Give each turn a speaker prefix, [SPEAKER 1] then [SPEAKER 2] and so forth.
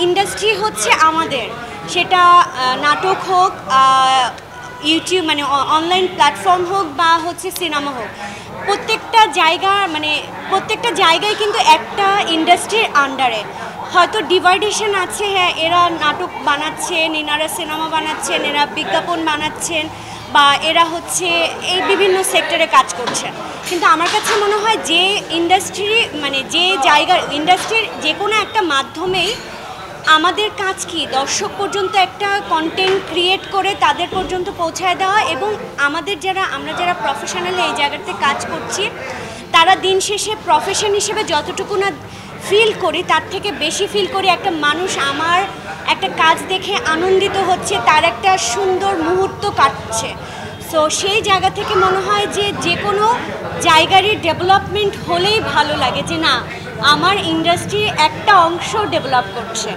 [SPEAKER 1] Industry হচ্ছে আমাদের, সেটা নাটক হোক, ইউটিউব মানে অনলাইন প্ল্যাটফর্ম হোক বা হচ্ছে সিনেমা হোক, প্রত্যেকটা জায়গায় কিন্তু একটা ইন্ডাস্ট্রির আন্ডারে হয়তো ডিভাইডেশন আছে। হ্যাঁ, এরা নাটক বানাচ্ছেন, এনারা সিনেমা বানাচ্ছেন, এরা বিজ্ঞাপন বানাচ্ছেন, বা এরা হচ্ছে এই বিভিন্ন সেক্টরে কাজ করছেন। কিন্তু আমার কাছে মনে হয় যে ইন্ডাস্ট্রি মানে যে জায়গার ইন্ডাস্ট্রির যে কোনো একটা মাধ্যমেই আমাদের কাজ কি দর্শক পর্যন্ত একটা কন্টেন্ট ক্রিয়েট করে তাদের পর্যন্ত পৌঁছায় দেওয়া, এবং আমরা যারা প্রফেশনালি এই জায়গাতে কাজ করছি তারা দিন শেষে প্রফেশন হিসেবে যতটুকু না ফিল করি তার থেকে বেশি ফিল করি একটা মানুষ আমার একটা কাজ দেখে আনন্দিত হচ্ছে, তার একটা সুন্দর মুহূর্ত কাটছে। সো সেই জায়গা থেকে মনে হয় যে কোনো জায়গারই ডেভেলপমেন্ট হলেই ভালো লাগে, যে না আমার ইন্ডাস্ট্রি একটা অংশ ডেভেলপ করছে।